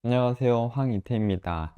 안녕하세요. 황이태입니다.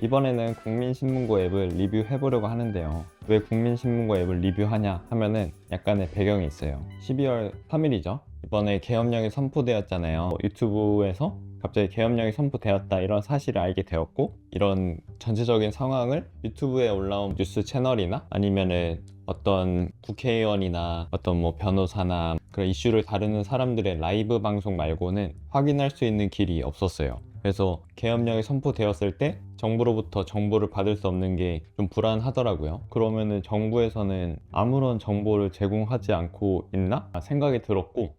이번에는 국민신문고 앱을 리뷰해보려고 하는데요. 왜 국민신문고 앱을 리뷰하냐 하면은 약간의 배경이 있어요. 12월 3일이죠. 이번에 계엄령이 선포되었잖아요. 유튜브에서 갑자기 계엄령이 선포되었다 이런 사실을 알게 되었고, 이런 전체적인 상황을 유튜브에 올라온 뉴스 채널이나 아니면은 어떤 국회의원이나 어떤 뭐 변호사나 그런 이슈를 다루는 사람들의 라이브 방송 말고는 확인할 수 있는 길이 없었어요. 그래서 계엄령이 선포되었을 때 정부로부터 정보를 받을 수 없는 게 좀 불안하더라고요. 그러면은 정부에서는 아무런 정보를 제공하지 않고 있나 생각이 들었고,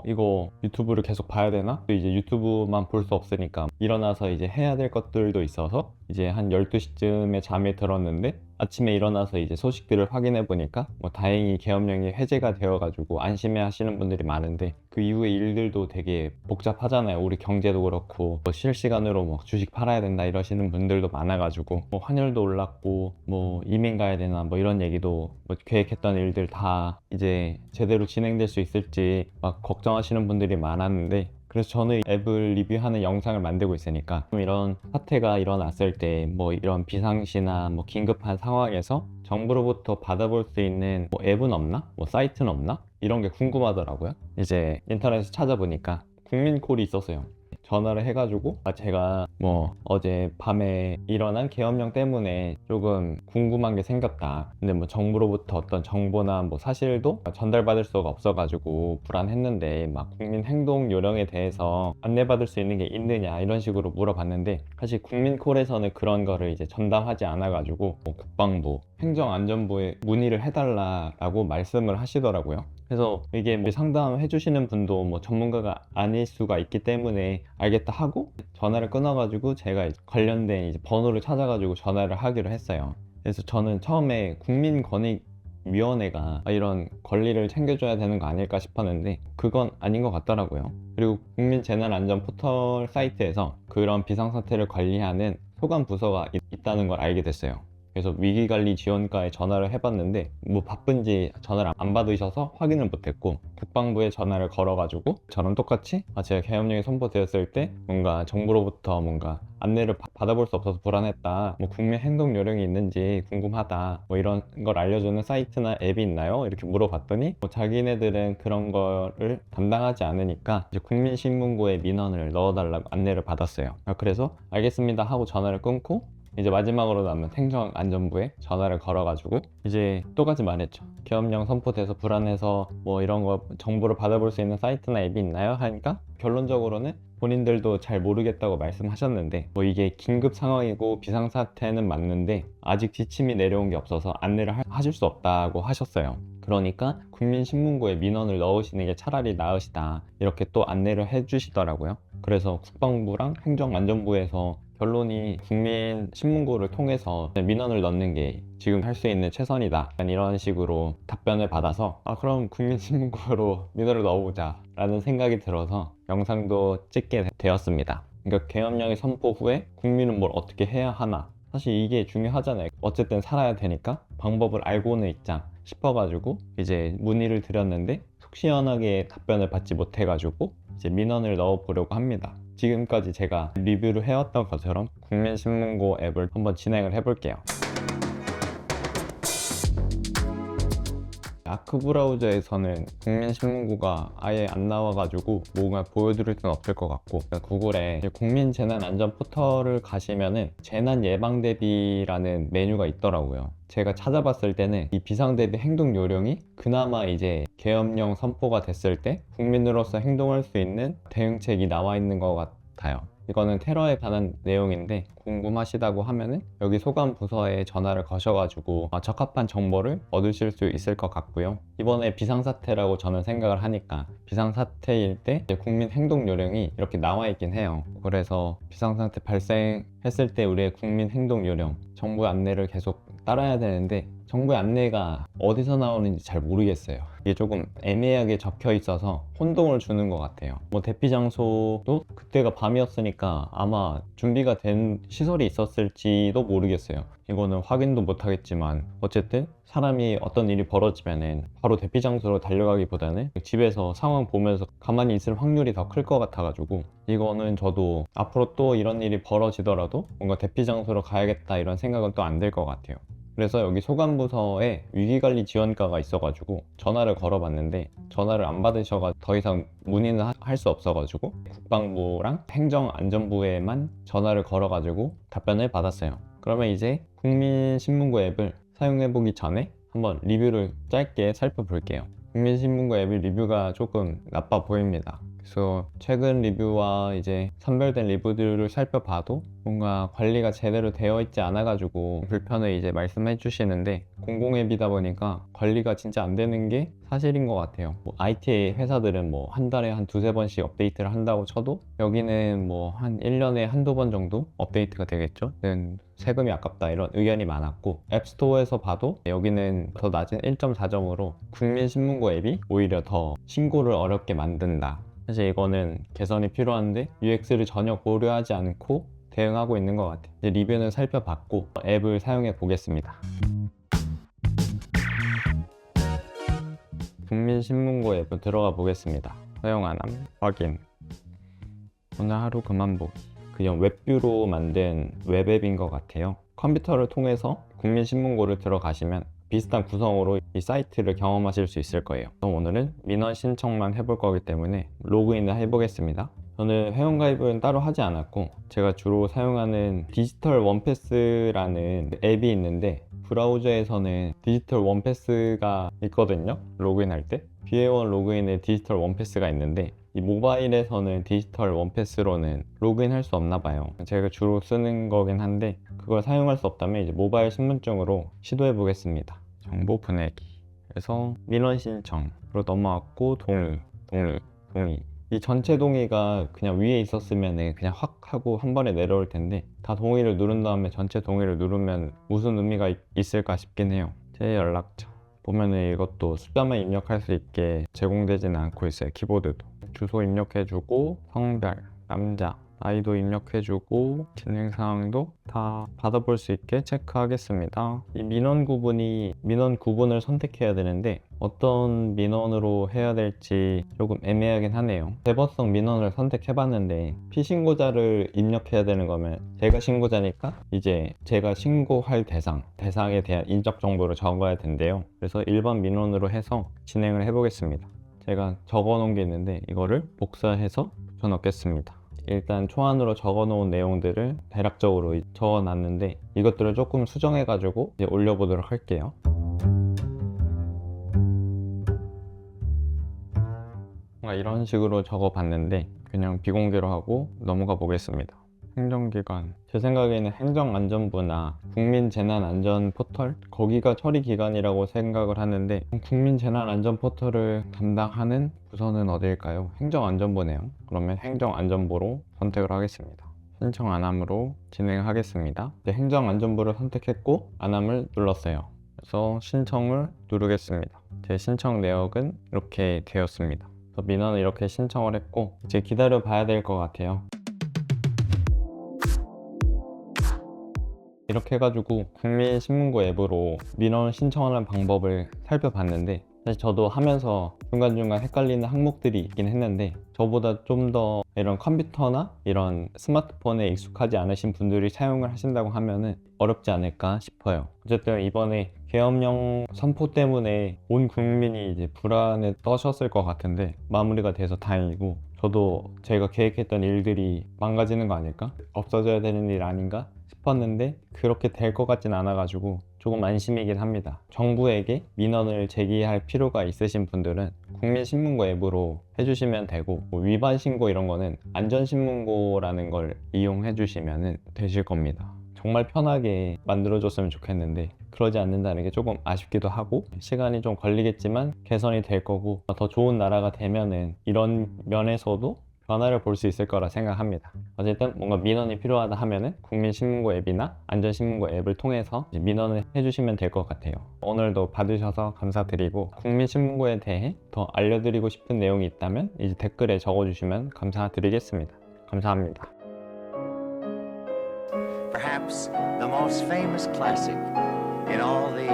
이거 유튜브를 계속 봐야 되나? 또 이제 유튜브만 볼 수 없으니까 일어나서 이제 해야 될 것들도 있어서 이제 한 12시쯤에 잠에 들었는데, 아침에 일어나서 이제 소식들을 확인해 보니까 뭐 다행히 계엄령이 해제가 되어 가지고 안심해 하시는 분들이 많은데, 그 이후의 일들도 되게 복잡하잖아요. 우리 경제도 그렇고 뭐 실시간으로 뭐 주식 팔아야 된다 이러시는 분들도 많아 가지고, 뭐 환율도 올랐고 뭐 이민 가야 되나 뭐 이런 얘기도, 뭐 계획했던 일들 다 이제 제대로 진행될 수 있을지 막 걱정하시는 분들이 많았는데, 그래서 저는 앱을 리뷰하는 영상을 만들고 있으니까 이런 사태가 일어났을 때 뭐 이런 비상시나 뭐 긴급한 상황에서 정부로부터 받아볼 수 있는 뭐 앱은 없나? 뭐 사이트는 없나? 이런 게 궁금하더라고요. 이제 인터넷에 찾아보니까 국민콜이 있었어요. 전화를 해가지고 제가 뭐 어제 밤에 일어난 계엄령 때문에 조금 궁금한 게 생겼다. 근데 뭐 정부로부터 어떤 정보나 뭐 사실도 전달받을 수가 없어가지고 불안했는데, 막 국민 행동 요령에 대해서 안내받을 수 있는 게 있느냐 이런 식으로 물어봤는데, 사실 국민콜에서는 그런 거를 이제 전담하지 않아가지고 뭐 국방부, 행정안전부에 문의를 해달라고 말씀을 하시더라고요. 그래서 이게 뭐 상담해 주시는 분도 뭐 전문가가 아닐 수가 있기 때문에 알겠다 하고 전화를 끊어가지고 제가 이제 관련된 이제 번호를 찾아가지고 전화를 하기로 했어요. 그래서 저는 처음에 국민권익위원회가 이런 권리를 챙겨줘야 되는 거 아닐까 싶었는데, 그건 아닌 것 같더라고요. 그리고 국민재난안전 포털 사이트에서 그런 비상사태를 관리하는 소관부서가 있다는 걸 알게 됐어요. 그래서 위기관리지원과에 전화를 해봤는데 뭐 바쁜지 전화를 안 받으셔서 확인을 못했고, 국방부에 전화를 걸어가지고 저랑 똑같이 제가 계엄령이 선포되었을 때 뭔가 정부로부터 뭔가 안내를 받아볼 수 없어서 불안했다, 뭐 국민 행동 요령이 있는지 궁금하다, 뭐 이런 걸 알려주는 사이트나 앱이 있나요? 이렇게 물어봤더니 뭐 자기네들은 그런 거를 담당하지 않으니까 이제 국민신문고에 민원을 넣어달라고 안내를 받았어요. 그래서 알겠습니다 하고 전화를 끊고, 이제 마지막으로 남은 행정안전부에 전화를 걸어가지고 이제 똑같이 말했죠. 계엄령 선포돼서 불안해서 뭐 이런 거 정보를 받아볼 수 있는 사이트나 앱이 있나요? 하니까 결론적으로는 본인들도 잘 모르겠다고 말씀하셨는데, 뭐 이게 긴급 상황이고 비상사태는 맞는데 아직 지침이 내려온 게 없어서 안내를 하실 수 없다고 하셨어요. 그러니까 국민신문고에 민원을 넣으시는 게 차라리 나으시다, 이렇게 또 안내를 해주시더라고요. 그래서 국방부랑 행정안전부에서 결론이 국민신문고를 통해서 민원을 넣는 게 지금 할 수 있는 최선이다, 약간 이런 식으로 답변을 받아서 그럼 국민신문고로 민원을 넣어보자 라는 생각이 들어서 영상도 찍게 되었습니다. 그러니까 계엄령의 선포 후에 국민은 뭘 어떻게 해야 하나, 사실 이게 중요하잖아요. 어쨌든 살아야 되니까 방법을 알고는 있자 싶어가지고 이제 문의를 드렸는데, 속 시원하게 답변을 받지 못해가지고 이제 민원을 넣어 보려고 합니다. 지금까지 제가 리뷰를 해왔던 것처럼 국민신문고 앱을 한번 진행을 해볼게요. 아크 브라우저에서는 국민신문고가 아예 안 나와가지고 뭔가 보여드릴 수는 없을 것 같고, 구글에 국민재난안전 포털을 가시면은 재난예방대비라는 메뉴가 있더라고요. 제가 찾아봤을 때는 이 비상대비 행동 요령이 그나마 이제 계엄령 선포가 됐을 때 국민으로서 행동할 수 있는 대응책이 나와 있는 것 같아요. 이거는 테러에 관한 내용인데 궁금하시다고 하면은 여기 소관 부서에 전화를 거셔가지고 적합한 정보를 얻으실 수 있을 것 같고요. 이번에 비상사태라고 저는 생각을 하니까 비상사태일 때 국민 행동 요령이 이렇게 나와 있긴 해요. 그래서 비상사태 발생했을 때 우리의 국민 행동 요령, 정부 안내를 계속 따라야 되는데 정부의 안내가 어디서 나오는지 잘 모르겠어요. 이게 조금 애매하게 적혀 있어서 혼동을 주는 것 같아요. 뭐 대피 장소도 그때가 밤이었으니까 아마 준비가 된 시설이 있었을지도 모르겠어요. 이거는 확인도 못 하겠지만 어쨌든 사람이 어떤 일이 벌어지면은 바로 대피 장소로 달려가기보다는 집에서 상황 보면서 가만히 있을 확률이 더 클 것 같아가지고, 이거는 저도 앞으로 또 이런 일이 벌어지더라도 뭔가 대피 장소로 가야겠다 이런 생각은 또 안 들 것 같아요. 그래서 여기 소관부서에 위기관리 지원과가 있어가지고 전화를 걸어봤는데 전화를 안 받으셔가 더 이상 문의는 할 수 없어가지고 국방부랑 행정안전부에만 전화를 걸어가지고 답변을 받았어요. 그러면 이제 국민신문고 앱을 사용해보기 전에 한번 리뷰를 짧게 살펴볼게요. 국민신문고 앱의 리뷰가 조금 나빠 보입니다. 그래서 최근 리뷰와 이제 선별된 리뷰들을 살펴봐도 뭔가 관리가 제대로 되어 있지 않아 가지고 불편을 이제 말씀해 주시는데, 공공앱이다 보니까 관리가 진짜 안 되는 게 사실인 것 같아요. 뭐 IT 회사들은 뭐 한 달에 한 두세 번씩 업데이트를 한다고 쳐도 여기는 뭐 한 1년에 한두 번 정도 업데이트가 되겠죠. 세금이 아깝다 이런 의견이 많았고, 앱스토어에서 봐도 여기는 더 낮은 1.4점으로 국민신문고 앱이 오히려 더 신고를 어렵게 만든다. 사실 이거는 개선이 필요한데 UX를 전혀 고려하지 않고 대응하고 있는 것 같아요. 이제 리뷰는 살펴봤고 앱을 사용해 보겠습니다. 국민신문고 앱을 들어가 보겠습니다. 사용 안 함, 확인. 오늘 하루 그만 보기. 그냥 웹뷰로 만든 웹앱인 것 같아요. 컴퓨터를 통해서 국민신문고를 들어가시면 비슷한 구성으로 이 사이트를 경험하실 수 있을 거예요. 오늘은 민원 신청만 해볼 거기 때문에 로그인을 해보겠습니다. 저는 회원가입은 따로 하지 않았고, 제가 주로 사용하는 디지털 원패스라는 앱이 있는데 브라우저에서는 디지털 원패스가 있거든요. 로그인할 때 비회원 로그인에 디지털 원패스가 있는데, 이 모바일에서는 디지털 원패스로는 로그인할 수 없나 봐요. 제가 주로 쓰는 거긴 한데 그걸 사용할 수 없다면 이제 모바일 신분증으로 시도해 보겠습니다. 정보 보내기, 그래서 민원 신청으로 넘어왔고 동의. 이 전체 동의가 그냥 위에 있었으면 그냥 확 하고 한 번에 내려올 텐데, 다 동의를 누른 다음에 전체 동의를 누르면 무슨 의미가 있을까 싶긴 해요. 제 연락처 보면은 이것도 숫자만 입력할 수 있게 제공되지는 않고 있어요. 키보드도 주소 입력해주고, 성별 남자, 나이도 입력해주고, 진행사항도 다 받아볼 수 있게 체크하겠습니다. 이 민원 구분을 선택해야 되는데 어떤 민원으로 해야 될지 조금 애매하긴 하네요. 대범성 민원을 선택해봤는데 피신고자를 입력해야 되는 거면 제가 신고자니까 이제 제가 신고할 대상에 대한 인적 정보를 적어야 된대요. 그래서 일반 민원으로 해서 진행을 해보겠습니다. 제가 적어 놓은 게 있는데 이거를 복사해서 붙여 넣겠습니다. 일단 초안으로 적어 놓은 내용들을 대략적으로 적어 놨는데 이것들을 조금 수정해 가지고 이제 올려보도록 할게요. 이런 식으로 적어 봤는데 그냥 비공개로 하고 넘어가 보겠습니다. 행정기관, 제 생각에는 행정안전부나 국민재난안전포털, 거기가 처리기관이라고 생각을 하는데 국민재난안전포털을 담당하는 부서는 어디일까요? 행정안전부네요. 그러면 행정안전부로 선택을 하겠습니다. 신청 안함으로 진행하겠습니다. 행정안전부를 선택했고 안함을 눌렀어요. 그래서 신청을 누르겠습니다. 제 신청 내역은 이렇게 되었습니다. 민원을 이렇게 신청을 했고 이제 기다려 봐야 될 것 같아요. 이렇게 해가지고 국민신문고 앱으로 민원 신청하는 방법을 살펴봤는데, 사실 저도 하면서 중간중간 헷갈리는 항목들이 있긴 했는데 저보다 좀 더 이런 컴퓨터나 이런 스마트폰에 익숙하지 않으신 분들이 사용을 하신다고 하면은 어렵지 않을까 싶어요. 어쨌든 이번에 계엄령 선포 때문에 온 국민이 이제 불안에 떠셨을 것 같은데 마무리가 돼서 다행이고, 저도 제가 계획했던 일들이 망가지는 거 아닐까? 없어져야 되는 일 아닌가 싶었는데 그렇게 될 것 같진 않아 가지고 조금 안심이긴 합니다. 정부에게 민원을 제기할 필요가 있으신 분들은 국민신문고 앱으로 해주시면 되고, 뭐 위반 신고 이런 거는 안전신문고라는 걸 이용해 주시면 되실 겁니다. 정말 편하게 만들어줬으면 좋겠는데 그러지 않는다는 게 조금 아쉽기도 하고, 시간이 좀 걸리겠지만 개선이 될 거고, 더 좋은 나라가 되면은 이런 면에서도 변화를 볼 수 있을 거라 생각합니다. 어쨌든 뭔가 민원이 필요하다 하면은 국민신문고 앱이나 안전신문고 앱을 통해서 이제 민원을 해주시면 될 것 같아요. 오늘도 받으셔서 감사드리고 국민신문고에 대해 더 알려드리고 싶은 내용이 있다면 이제 댓글에 적어주시면 감사드리겠습니다. 감사합니다. Perhaps the most famous classic in all the